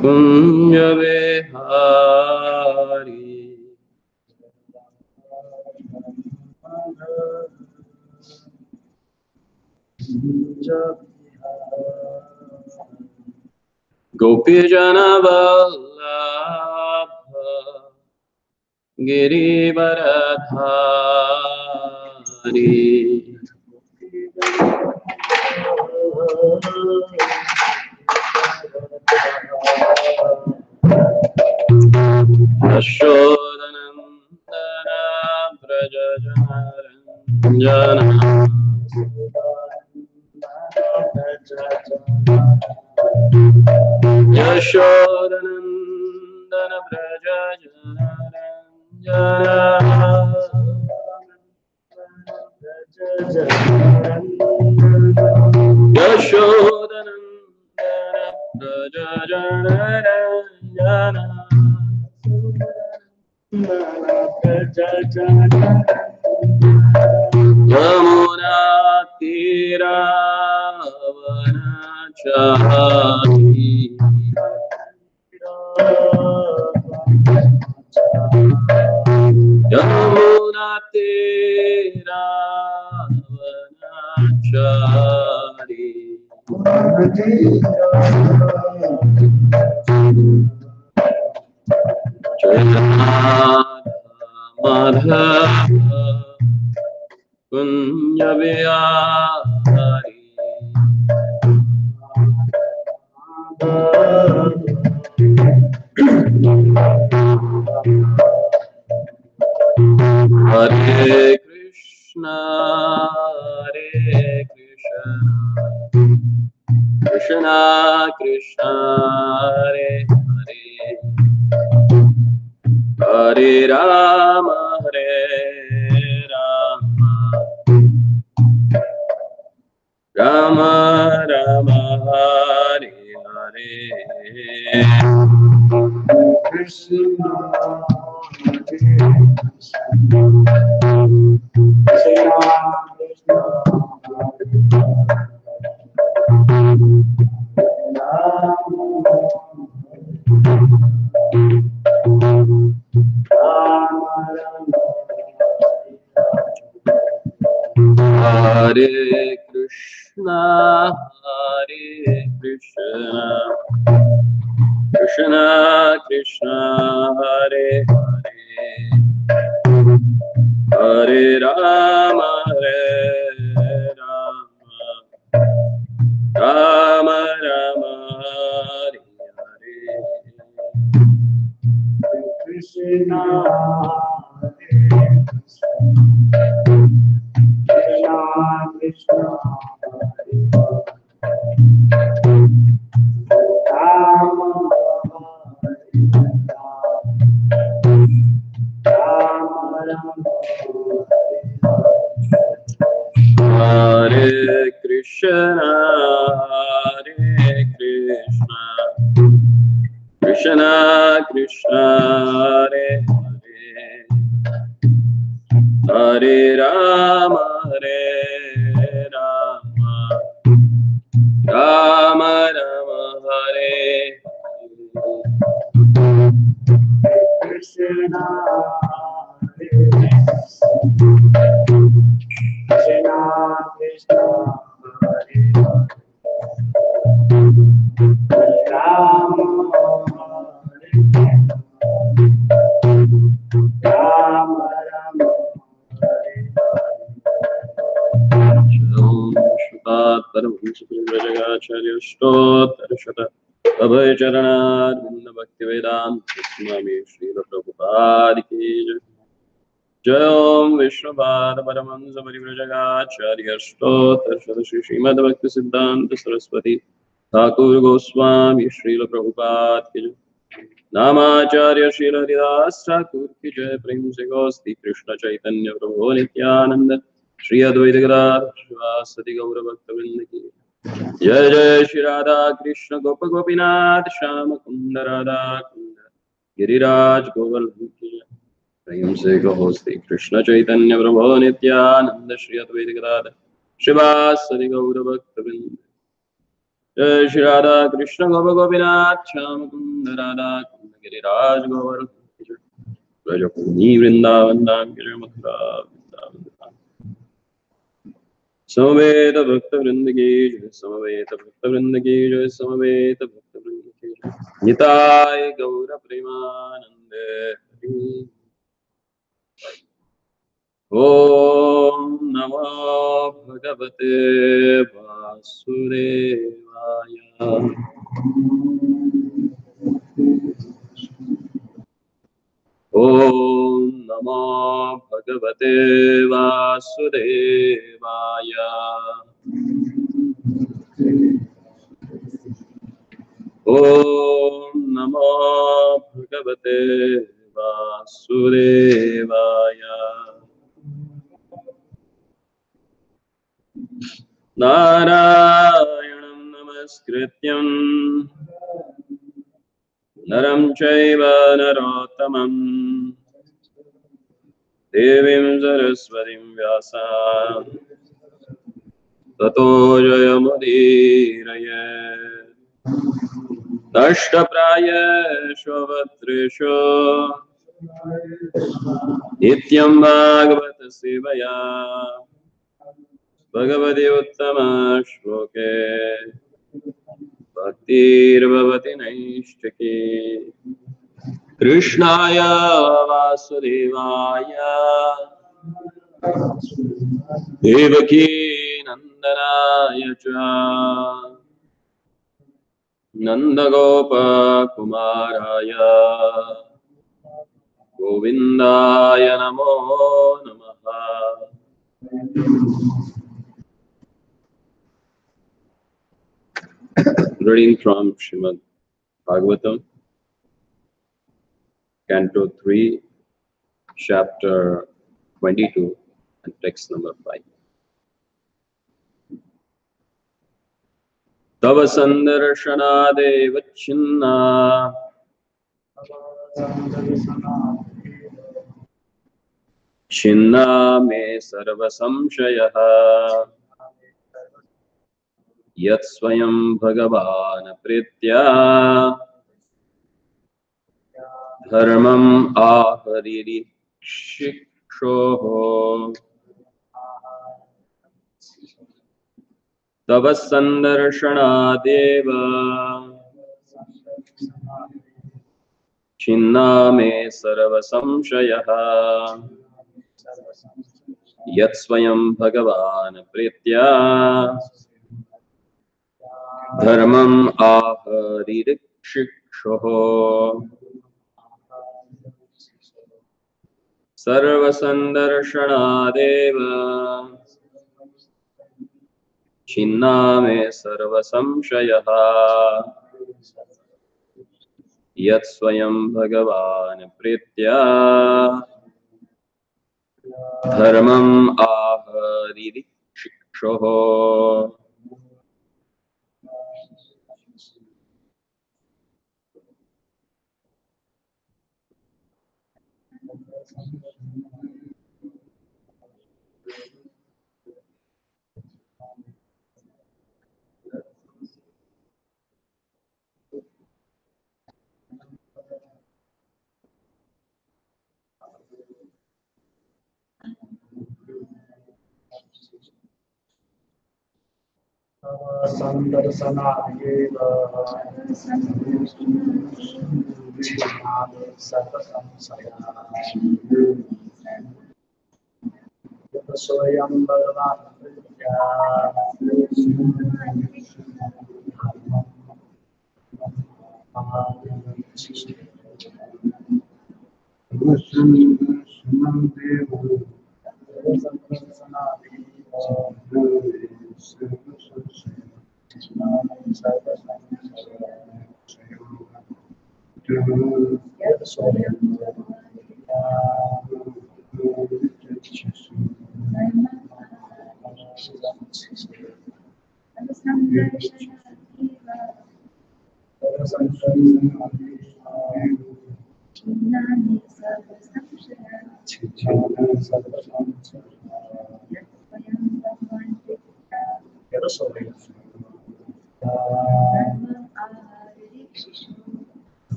कुंज विहारी गोपीजन वल्लभ गिरिवरधारी यशोदनन्दन व्रजजनरञ्जन यशोदनन्दन व्रजजनरञ्जन यशोदनन्दन व्रजजनरञ्जन यमुना तीरावनचारी यमुना तीरावनचारी माधव कुंज विहारी हरे कृष्णा कृष्णा कृष्णा हरे हरे हरे राम राम राम हरे हरे कृष्ण हरे कृष्णा कृष्णा कृष्णा हरे हरे हरे राम राम राम हरे हरे कृष्णा कृष्णा हरे कृष्णा कृष्णा कृष्णा हरे हरे हरे राम राम राम हरे कृष्णा कृष्णा कृष्णा हरे राम राम राम परमहंसप्रियव्रजगाचार्यष्टोत्तरशत अभयचरणारविन्द भक्तिवेदान्त स्वामी श्रील प्रभुपाद की जय। जय ओम विष्णुपाद परमहंस परिव्रजगाचार्यष्टोत्तरशत श्री श्रीमद्भक्ति सिद्धांत सरस्वती ठाकुर गोस्वामी श्रील प्रभुपाद की जय। नामाचार्य श्रील हरिदास ठाकुर की जय। प्रेम से गोस्ती कृष्ण चैतन्य प्रभु नित्यानंद श्री अद्वैत गदाधर सति गौर भक्तवृंद की जय। जय श्री राधा कृष्ण गोप गोपीनाथ श्याम कुंद राधा कुंद गिरिराज गोवर्धन की जय। प्रेम से गोस्ती कृष्ण चैतन्य प्रभु नित्यानंद श्री अद्वैत गदाधर सति गौर भक्तवृंद। जय श्री राधा कृष्ण गोपिनाथ श्याम कुंद राधा कुंद गिरिराज गोवर्धन ब्रजभूमि वृंदावन धाम की जय मथुरा वृंदावन धाम। समवेत भक्त वृंद की जय, समवेत भक्त वृंद की जय, समवेत भक्त वृंद की जय। निताय गौर प्रेमानंद हरि। ओम नमो भगवते वासुदेवाय। ओम नमो भगवते वासुदेवाय। ओम नमो भगवते वासुदेवाय। नारायणं नमस्कृत्यं नरं चैव नरोत्तमं देवीं सरस्वतीं व्यासां ततो जयमुदीरये। नष्टप्रायेषु भद्रेषु नित्यं भागवत सेवया भगवति उत्तम श्लोके भक्तिर्भवति नैष्ठिकी। कृष्णाय वासुदेवाय देवकी नंदनाय च नन्दगोपकुमाराय गोविन्दाय नमो नमः। Reading from Srimad Bhagavatam, Canto 3, Chapter 22, and text number 5. Tava sandarshanadev chinna chinna me sarva samshayah yat swayam bhagavan pritya dharmam ahariri shikshoho. Tava sandarshanadev chinna me sarva samshayah yat swayam bhagavan pritya dharmam aharikshikshoho. Sarva sandarshanadev chinna me sarva samshayah yat swayam bhagavan pritya dharmam aharikshikshoho.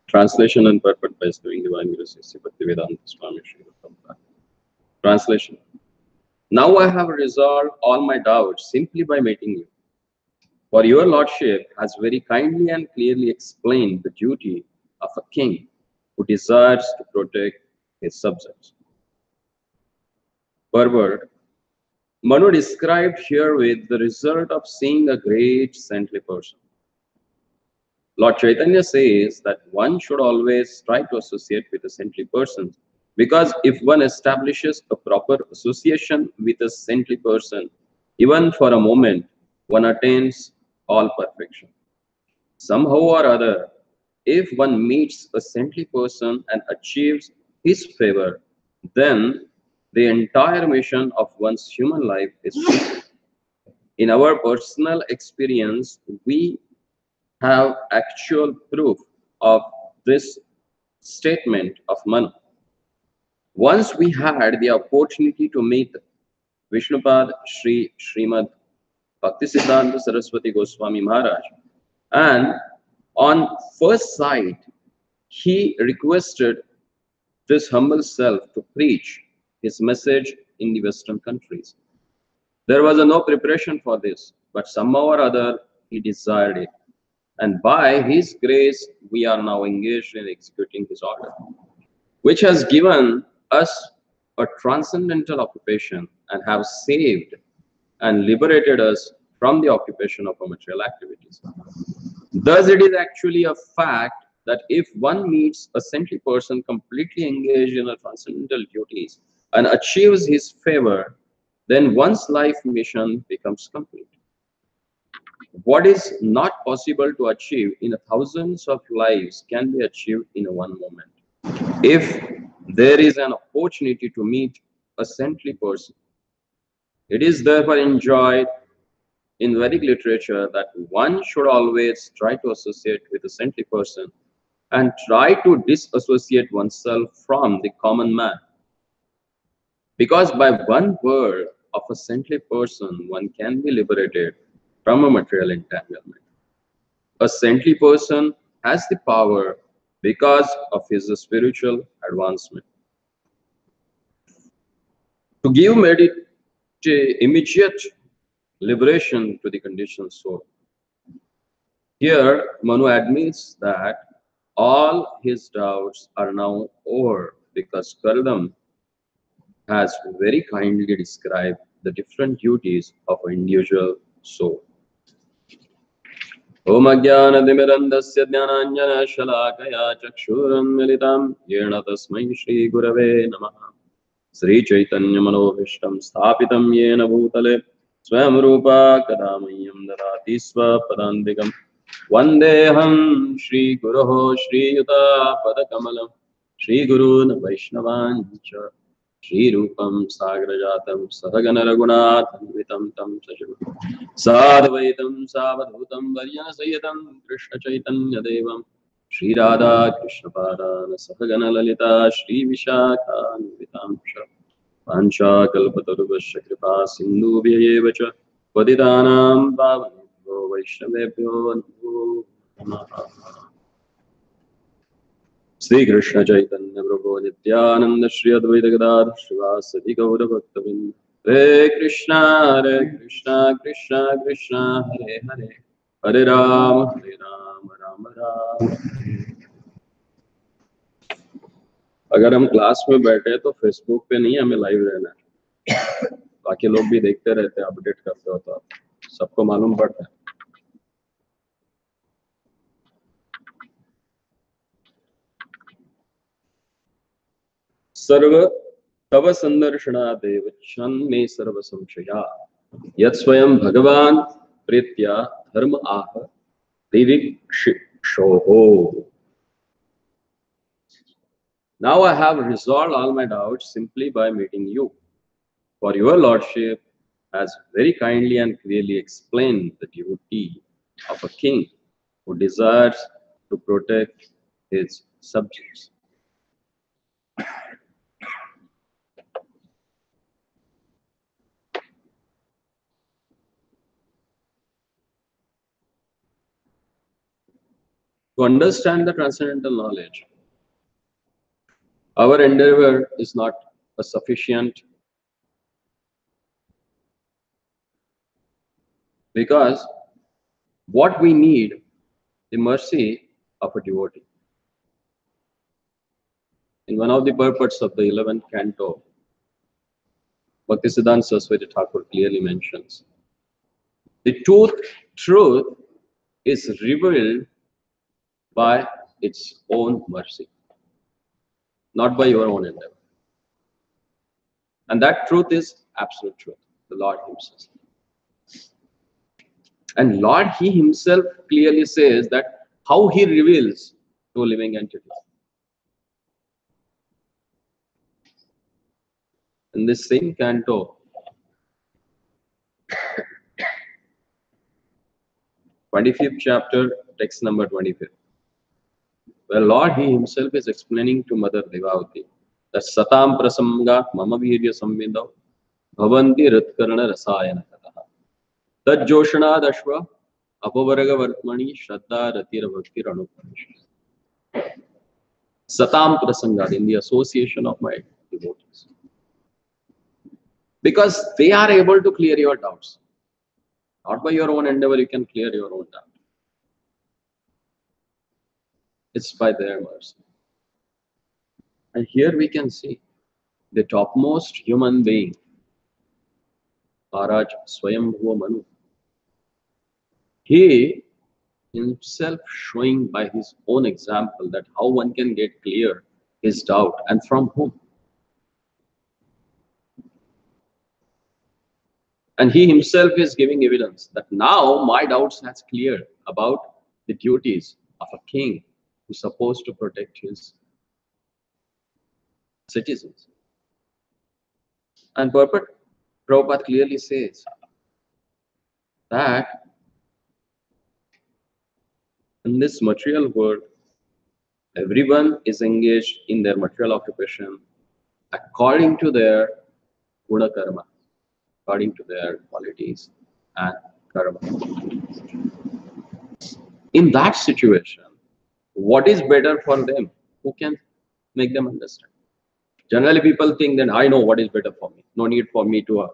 Translation and purport by Serving Divine Guru Sri Bhaktivedanta Swami Srila Prabhupada. Translation. Now I have resolved all my doubts simply by meeting you. For your Lordship has very kindly and clearly explained the duty of a king who desires to protect his subjects. Purport. Manu described herewith the result of seeing a great saintly person. Lord Chaitanya says that one should always try to associate with a saintly person, because if one establishes a proper association with a saintly person, even for a moment, one attains all perfection. Somehow or other, if one meets a saintly person and achieves his favor, then the entire mission of one's human life is complete. In our personal experience, we have actual proof of this statement of Manu. Once we had the opportunity to meet Vishnupad Srimad Bhaktisiddhanta Saraswati Goswami Maharaj, and on first sight, he requested this humble self to preach his message in the Western countries. There was no preparation for this, but somehow or other he desired it. And by his grace, we are now engaged in executing his order, which has given us a transcendental occupation and have saved and liberated us from the occupation of our material activities. Thus, it is actually a fact that if one meets a saintly person completely engaged in a transcendental duties and achieves his favor, then one's life mission becomes complete. What is not possible to achieve in thousands of lives can be achieved in one moment. If there is an opportunity to meet a saintly person, it is therefore enjoyed in Vedic literature that one should always try to associate with a saintly person and try to disassociate oneself from the common man. Because by one word of a saintly person, one can be liberated from a material entanglement. A saintly person has the power because of his spiritual advancement to give immediate liberation to the conditioned soul. Here, Manu admits that all his doubts are now over because Karadam has very kindly described the different duties of an individual soul. Om Ajnanatimirandasya Jnananjana Shalakaya Chakshurunmilitam Yena Tasmai Shri Gurave Namaha Sri Chaitanya Manobhishtam Sthapitam Yena Bhutale Swayam Rupa Kadamayyam Dadati Swapadantikam Vandeham Shri Guroho Shri Yuta Padakamalam Shri Gurun Vaishnavancha Shri Rupam Sagrajatam Sahagana Raghunatham Tam Sajam Sadvaitam Savadhutam Varyana Sayatam Krishna Chaitanya Devam Shri Radha Krishna Parana Sahagana Lalita Shri Vishakha Vitamsha Pancha Kalpatarubhasya Kripa Sindhu Vyayevacha Padidanam Pavanebhyo Vaishnavebhyo Namo Namaha Sri Krishna Chaitanya Prabhu Nityananda Shri Advaita Gadadhar Srivasadi Gaura Bhaktavinda Hare Krishna Krishna Krishna Hare Hare Hare Rama Rama Rama. अगर हम class में बैठे तो Facebook पे नहीं हमें live रहना है, बाकी लोग भी देखते रहते हैं, अपडेट करते हो तो सबको मालूम पड़ता है. सर्व तव संदर्शनादेव छन्मे सर्व संशया यत् स्वयं भगवान प्रीत्या धर्म आह दिविक्षोहो. Now I have resolved all my doubts simply by meeting you. For your Lordship has very kindly and clearly explained the duty of a king who desires to protect his subjects. To understand the transcendental knowledge, our endeavor is not a sufficient, because what we need, the mercy of a devotee. In one of the purports of the 11th canto, Bhaktisiddhanta Saraswati Thakur clearly mentions, the truth is revealed by its own mercy, not by your own endeavor. And that truth is absolute truth, the Lord Himself. And Lord, He Himself clearly says that how He reveals to a living entity. In this same canto, 25th chapter, text number 25, where Lord He Himself is explaining to Mother Devavati that Satam Prasamgat Mama Virya Samvidav Bhavanti Ritkarna Rasayana Kataha Tad Joshana Dashva Apavaraga Vartmani Shraddha Ratira Bhakti Ranupanish. Satam Prasangat, in the association of my devotees. Because they are able to clear your doubts. Not by your own endeavor you can clear your own doubt. It's by their mercy. And here we can see the topmost human being, Maharaj Swayambhuva Manu. He himself showing by his own example that how one can get clear his doubt, and from whom. And he himself is giving evidence that now my doubts has cleared about the duties of a king who is supposed to protect his citizens. And Prabhupada clearly says that in this material world, everyone is engaged in their material occupation according to their guna karma, according to their qualities and karma. In that situation, what is better for them? Who can make them understand? Generally, people think that I know what is better for me. No need for me to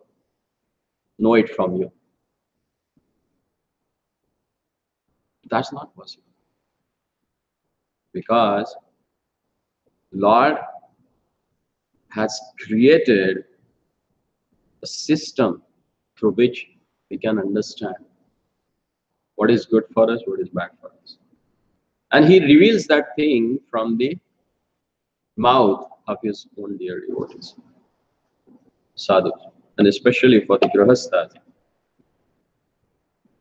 know it from you. That's not possible. Because Lord has created a system through which we can understand what is good for us, what is bad for us. And He reveals that thing from the mouth of His own dear devotees, sadhus, and especially for the grihasthas.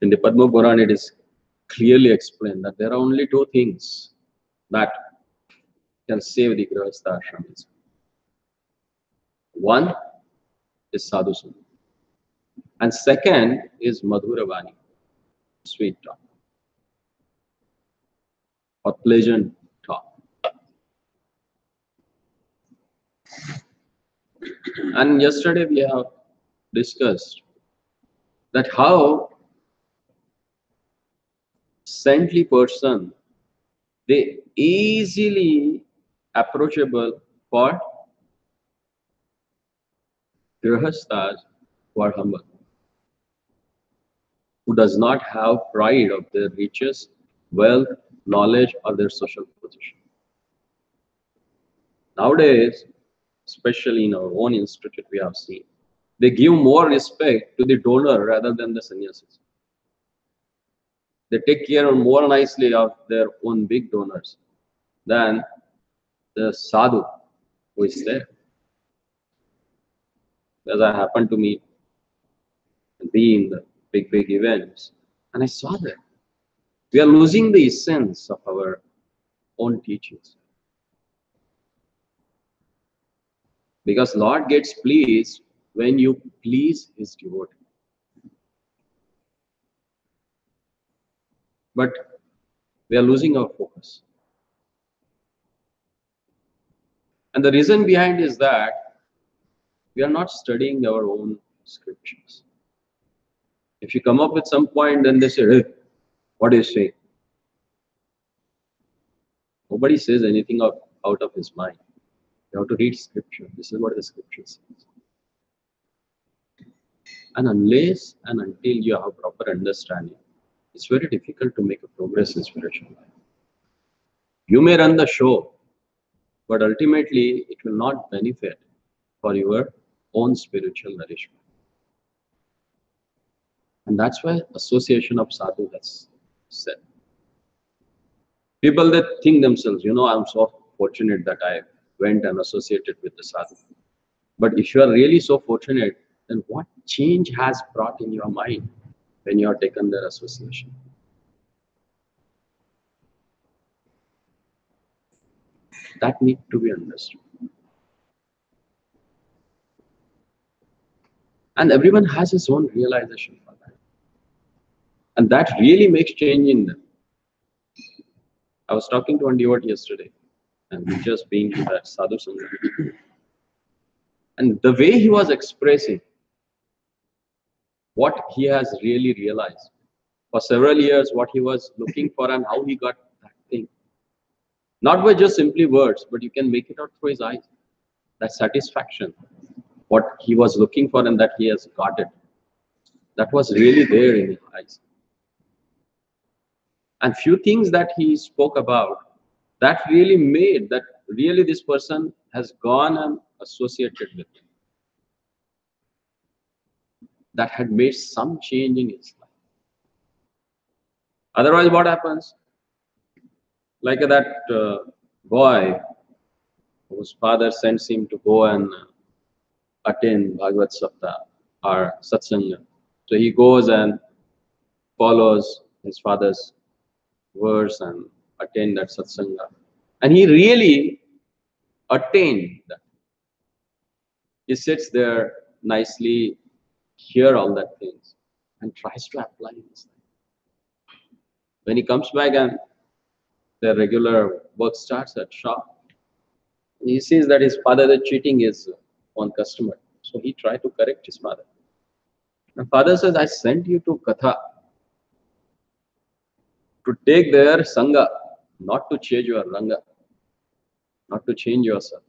In the Padma Purana, it is clearly explained that there are only two things that can save the grihastha ashramis. One is sadhu sangha, and second is madhura vani, sweet talk or pleasant talk. And yesterday we have discussed that how saintly person, they easily approachable for grihasthas who are humble, who does not have pride of their riches, wealth, knowledge, or their social position. Nowadays, especially in our own institute, we have seen they give more respect to the donor rather than the sannyasis. They take care more nicely of their own big donors than the sadhu who is there. As I happened to meet, be in the big events, and I saw that we are losing the essence of our own teachings. Because Lord gets pleased when you please His devotee. But we are losing our focus. And the reason behind is that we are not studying our own scriptures. If you come up with some point, then they say, hey, what is saying? Nobody says anything out of his mind. You have to read scripture. This is what the scripture says. And unless and until you have proper understanding, it's very difficult to make a progress in spiritual life. You may run the show, but ultimately it will not benefit for your own spiritual nourishment. And that's why association of sadhu has said. People that think themselves, I'm so fortunate that I went and associated with the sadhu. But if you are really so fortunate, then what change has brought in your mind when you have taken their association? That needs to be understood. And everyone has his own realization for that. And that really makes change in them. I was talking to one devotee yesterday, and we just been to that sadhu sangha. And the way he was expressing what he has really realized for several years, what he was looking for and how he got that thing. Not by just simply words, but you can make it out through his eyes. That satisfaction, what he was looking for and that he has got it. That was really there in his eyes. And few things that he spoke about, that really made that really this person has gone and associated with him. That had made some change in his life. Otherwise, what happens? Like that boy whose father sends him to go and attend Bhagavad Sapta or Satsanga. So he goes and follows his father's words and attend that Satsanga. And he really attained that. He sits there nicely, hear all that things, and tries to apply this. When he comes back and the regular work starts at shop, he sees that his father is cheating his one customer. So he tried to correct his father. The father says, I sent you to Katha to take their Sangha, not to change your Ranga, not to change yourself.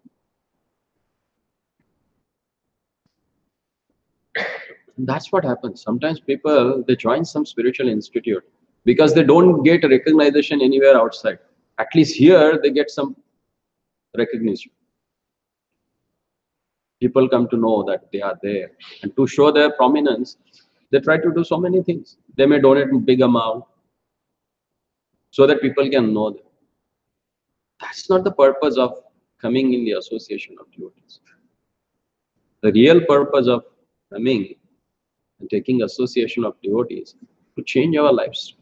And that's what happens. Sometimes people, they join some spiritual institute because they don't get recognition anywhere outside. At least here, they get some recognition. People come to know that they are there. And to show their prominence, they try to do so many things. They may donate a big amount so that people can know them. That's not the purpose of coming in the association of devotees. The real purpose of coming and taking association of devotees to change our lives,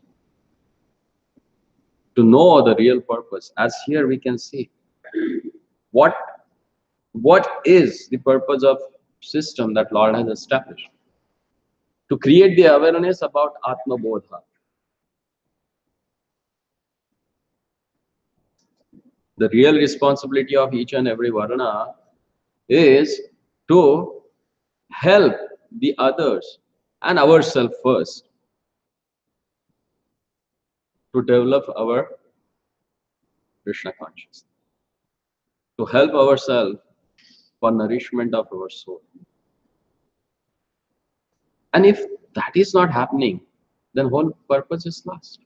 to know the real purpose. As here we can see what is the purpose of system that Lord has established. To create the awareness about Atma Bodha. The real responsibility of each and every Varna is to help the others and ourselves first to develop our Krishna consciousness, to help ourselves for nourishment of our soul. And if that is not happening, then whole purpose is lost.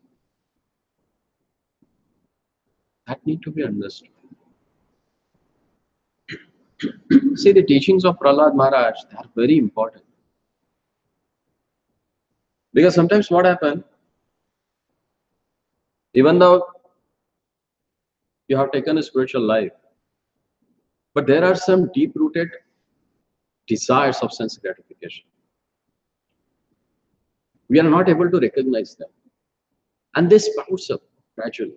That need to be understood. See, the teachings of Prahlad Maharaj, they are very important. Because sometimes what happens, even though you have taken a spiritual life, but there are some deep-rooted desires of sense gratification. We are not able to recognize them. And they sprouts up gradually.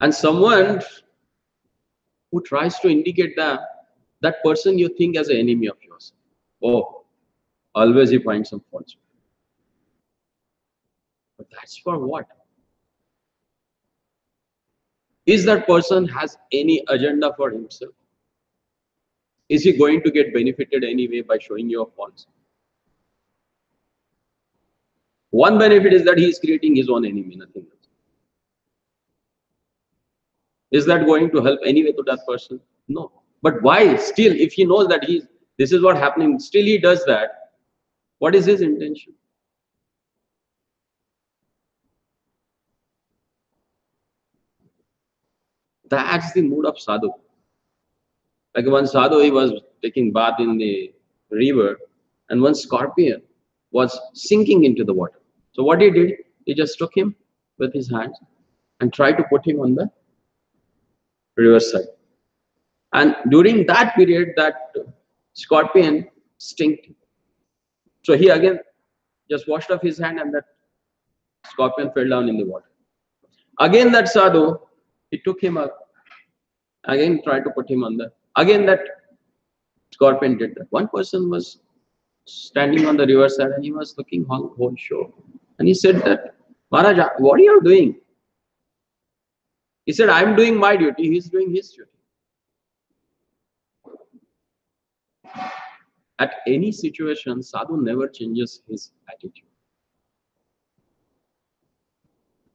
And someone who tries to indicate that person you think as an enemy of yours. Oh, always he finds some faults. But that's for what? Is that person has any agenda for himself? Is he going to get benefited anyway by showing your faults? One benefit is that he is creating his own enemy, nothing else. Is that going to help anyway to that person? No. But why? Still, if he knows that this is what happening, still he does that. What is his intention? That's the mood of sadhu. Like one sadhu, he was taking bath in the river, and one scorpion was sinking into the water. So what he did, he just took him with his hands and tried to put him on the riverside. And during that period, that scorpion stung him. So he again just washed off his hand, and that scorpion fell down in the water. Again that sadhu, he took him up, again tried to put him on the, again that scorpion did that. One person was standing on the riverside and he was looking whole show. And he said that, Maharaja, what are you doing? He said, I'm doing my duty, he's doing his duty. At any situation, sadhu never changes his attitude.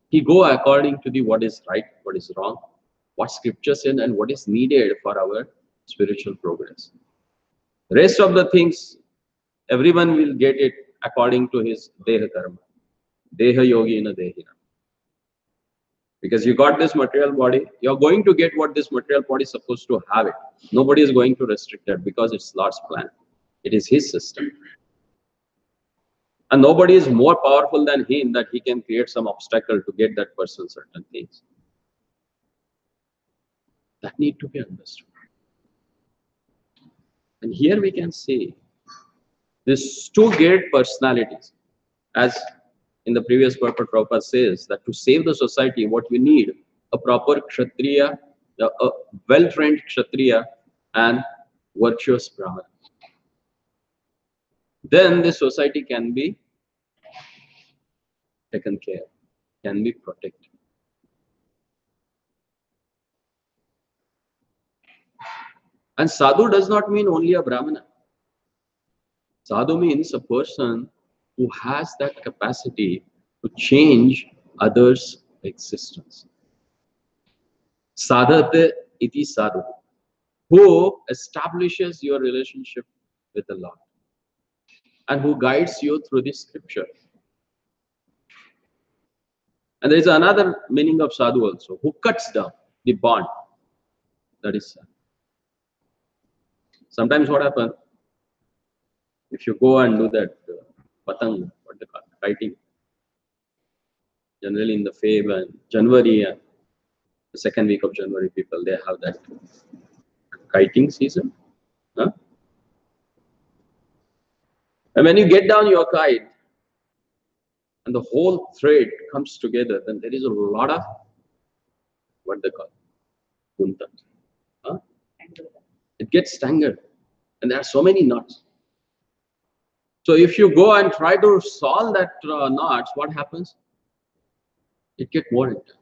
He go according to the what is right, what is wrong, what scripture said, and what is needed for our spiritual progress. Rest of the things, everyone will get it according to his deha karma. Deha yogina dehina. Because you got this material body, you're going to get what this material body is supposed to have it. Nobody is going to restrict that because it's Lord's plan. It is his system. And nobody is more powerful than him that he can create some obstacle to get that person certain things. That need to be understood. And here we can see these two great personalities. As in the previous purport, Prabhupada says that to save the society, what we need, a proper Kshatriya, a well-trained Kshatriya and virtuous Brahmana. Then the society can be taken care, can be protected. And sadhu does not mean only a Brahmana. Sadhu means a person who has that capacity to change others' existence. Sadhate iti sadhu, who establishes your relationship with the Lord and who guides you through the scripture. And there is another meaning of sadhu also, who cuts down the bond. That is sadhu. Sometimes what happens, if you go and do that patang, what they call kiting, generally in the Feb and January, the second week of January, people, they have that kiting season. Huh? And when you get down your kite and the whole thread comes together, then there is a lot of what they call kunta. Huh? It gets tangled, and there are so many knots. So if you go and try to solve that knots, what happens? It gets more intense.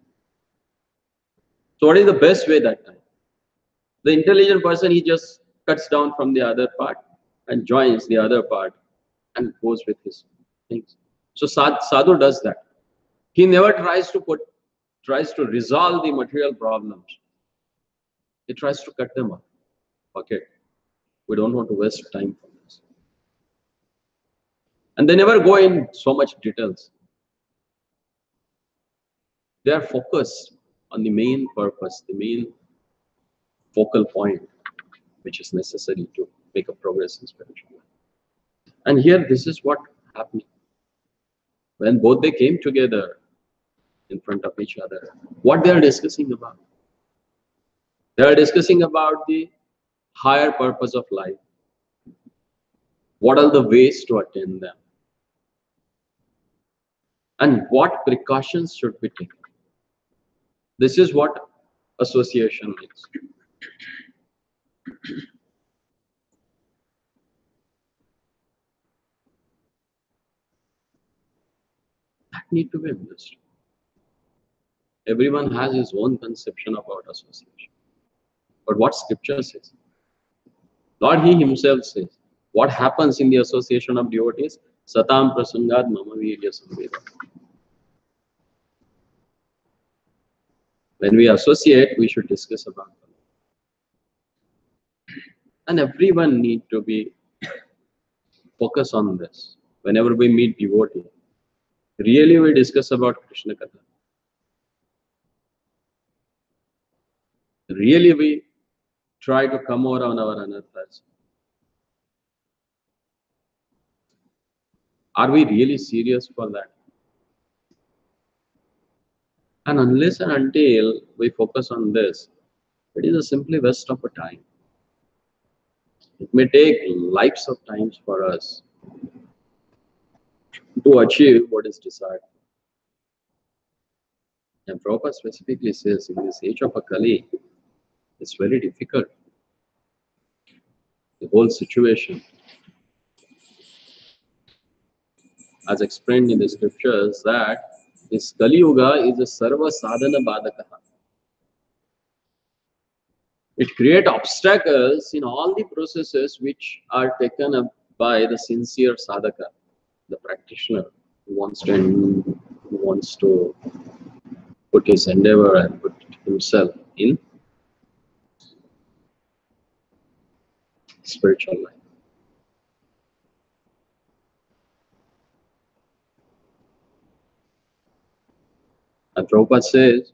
So what is the best way that time? The intelligent person, he just cuts down from the other part and joins the other part and goes with his things. So sadhu does that. He never tries to resolve the material problems. He tries to cut them off. Okay, we don't want to waste time for this. And they never go in so much details. They are focused on the main purpose, the main focal point, which is necessary to make a progress in spiritual life. And here, this is what happened. When both they came together in front of each other, what they are discussing about? They are discussing about the higher purpose of life. What are the ways to attain them? And what precautions should be taken? This is what association means. That need to be understood. Everyone has his own conception about association. But what scripture says? Lord, he himself says, what happens in the association of devotees? Satam prasangad mama virya samveda. When we associate, we should discuss about them. And everyone need to be focused on this. Whenever we meet devotee, really we discuss about Krishna Katha. Really we try to come over on our anarthas. Are we really serious for that? And unless and until we focus on this, it is a simply waste of a time. It may take lives of times for us to achieve what is desired. And Prabhupada specifically says in this age of a Kali, it's very difficult. The whole situation, as explained in the scriptures, that this Kali Yuga is a Sarva Sadhana Badakaha. It creates obstacles in all the processes which are taken up by the sincere sadhaka, the practitioner who wants to put his endeavor and put himself in spiritual life. And Prabhupada says,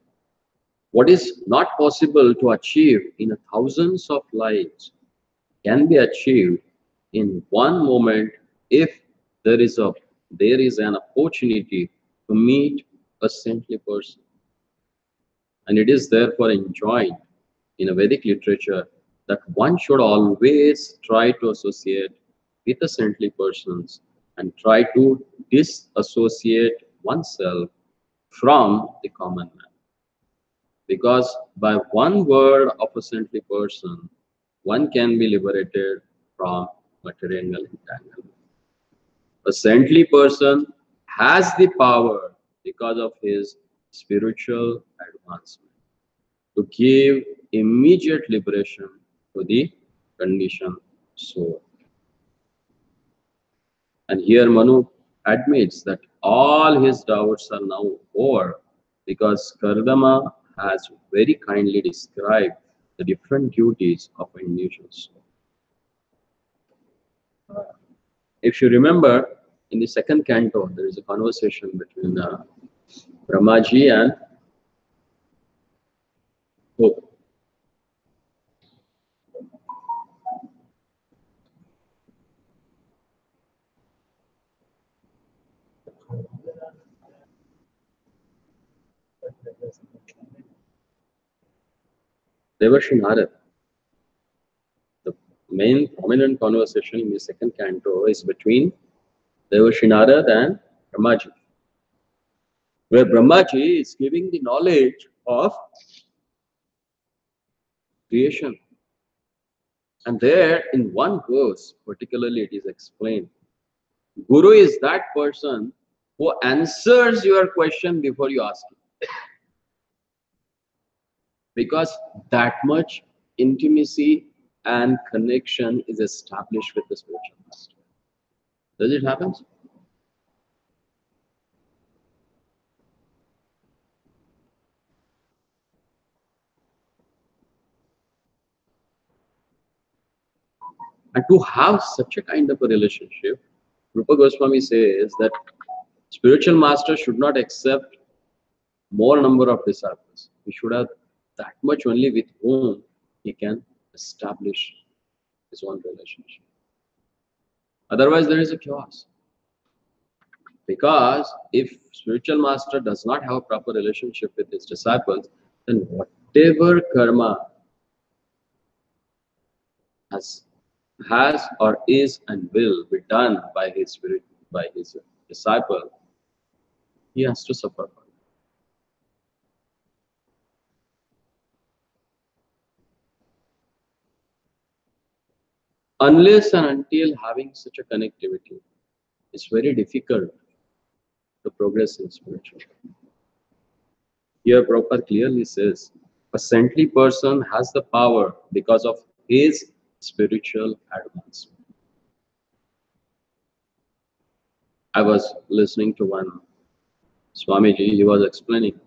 what is not possible to achieve in thousands of lives can be achieved in one moment if there is an opportunity to meet a saintly person. And it is therefore enjoined in a Vedic literature that one should always try to associate with the saintly persons and try to disassociate oneself from the common man. Because by one word of a saintly person, one can be liberated from material entanglement. A saintly person has the power because of his spiritual advancement to give immediate liberation to the conditioned soul. And here Manu admits that all his doubts are now over because Kardama has very kindly described the different duties of an individual soul. If you remember, in the second canto, there is a conversation between Brahmaji and Hope. Devashi Narad. The main prominent conversation in the second canto is between Devashi Narad and Brahmaji, where Brahmaji is giving the knowledge of creation. And there, in one verse, particularly, it is explained Guru is that person who answers your question before you ask it. Because that much intimacy and connection is established with the spiritual master. Does it happen? And to have such a kind of a relationship, Rupa Goswami says that spiritual master should not accept more number of disciples. He should have that much only with whom he can establish his own relationship. Otherwise, there is a chaos. Because if spiritual master does not have a proper relationship with his disciples, then whatever karma has or is and will be done by his disciple, he has to suffer for it. Unless and until having such a connectivity, it's very difficult to progress in spiritual. Here Prabhupada clearly says, a saintly person has the power because of his spiritual advancement. I was listening to one Swamiji, he was explaining.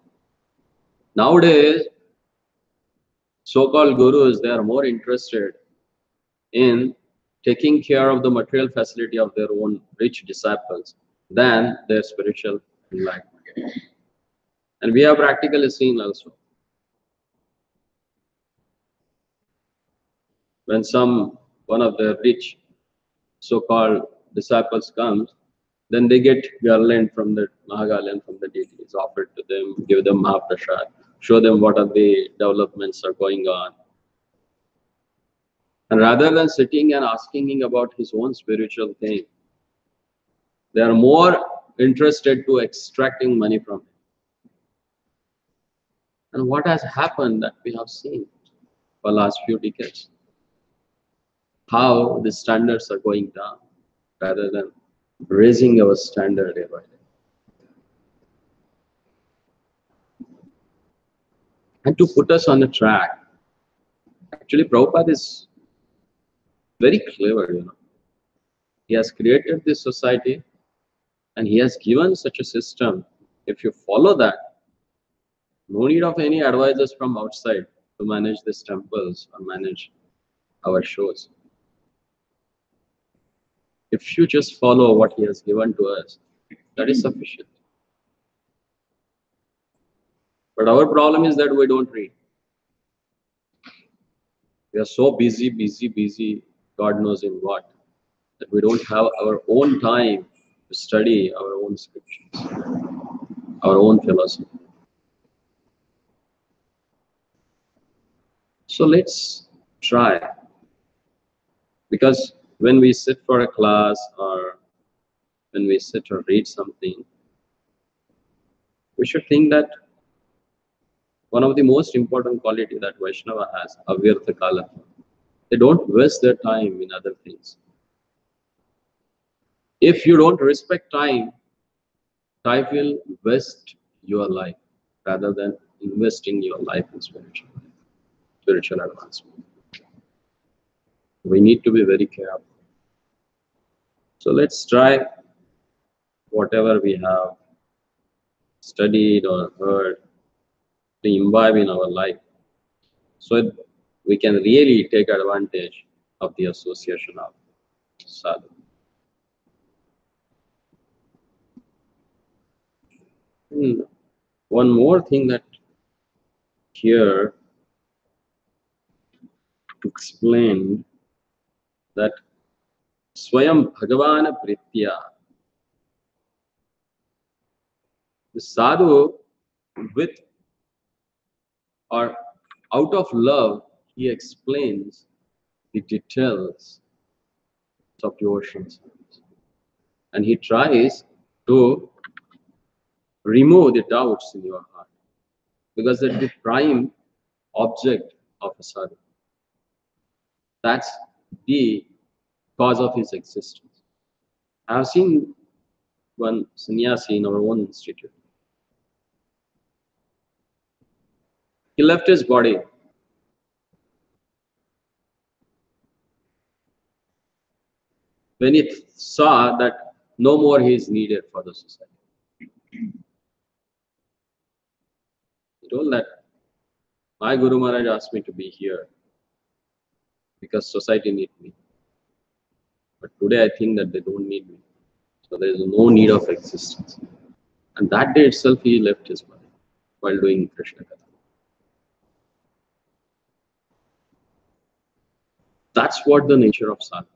Nowadays, so-called gurus, they are more interested in taking care of the material facility of their own rich disciples than their spiritual enlightenment. And we have practically seen also, when one of the rich so-called disciples comes, then they get garland from the Mahagarland from the deities offered to them, give them Mahaprasad, show them what are the developments are going on. And rather than sitting and asking him about his own spiritual thing, they are more interested to extracting money from him. And what has happened that we have seen for the last few decades? How the standards are going down rather than raising our standard day by day. And to put us on a track, actually Prabhupada is very clever, He has created this society and he has given such a system. If you follow that, no need of any advisors from outside to manage these temples or manage our shows. If you just follow what he has given to us, that is sufficient. But our problem is that we don't read. We are so busy, God knows in what, that we don't have our own time to study our own scriptures, our own philosophy. So let's try. Because when we sit for a class or when we sit or read something, we should think that one of the most important quality that Vaishnava has, avyartha kala. They don't waste their time in other things. If you don't respect time, time will waste your life rather than investing your life in spiritual advancement. We need to be very careful. So let's try whatever we have studied or heard to imbibe in our life, so we can really take advantage of the association of sadhu. One more thing that here explained, that Swayam Bhagavana Pritya, the sadhu, with or out of love, he explains the details of devotion service. And he tries to remove the doubts in your heart, because that's the prime object of a sadhu. That's the cause of his existence. I have seen one sannyasi in our own institute. He left his body. When he saw that no more he is needed for the society. He told that my Guru Maharaj asked me to be here because society needs me. But today I think that they don't need me. So there is no need of existence. And that day itself he left his body while doing Krishna Katha. That's what the nature of sadhu.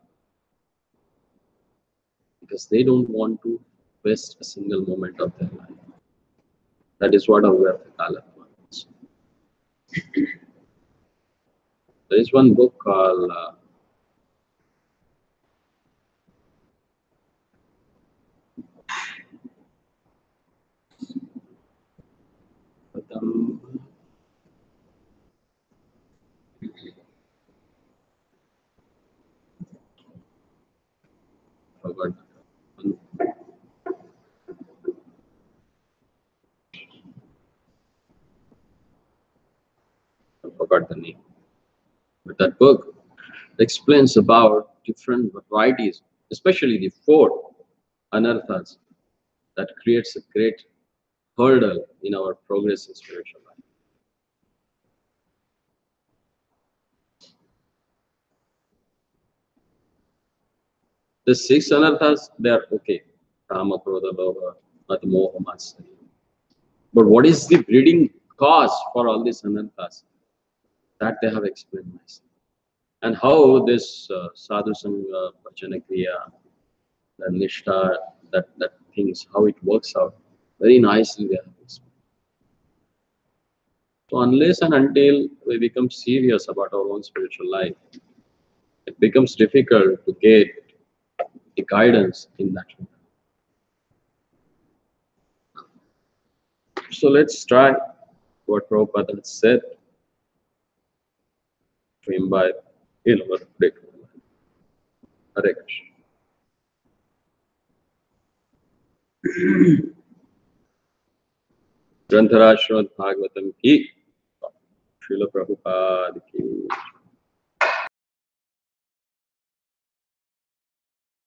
Because they don't want to waste a single moment of their life. That is what Avyartha Kala means. There is one book called forgot. forgot the name. But that book explains about different varieties, especially the four anarthas that creates a great hurdle in our progress in spiritual life. The six anarthas, they are okay. Kama, Krodha, Lobha, Mata, Moha, Matsarya. But what is the breeding cause for all these anarthas? That they have explained nicely. And how this sadhu sangha, bhajana kriya, the nishtha, that things, how it works out, very nicely they have explained. So unless and until we become serious about our own spiritual life, it becomes difficult to get the guidance in that way. So let's try what Prabhupada has said to imbibe in our spiritual life. Hare Krishna. ग्रंथराज Shrimad Bhagavatam की, श्रील प्रभुपाद की।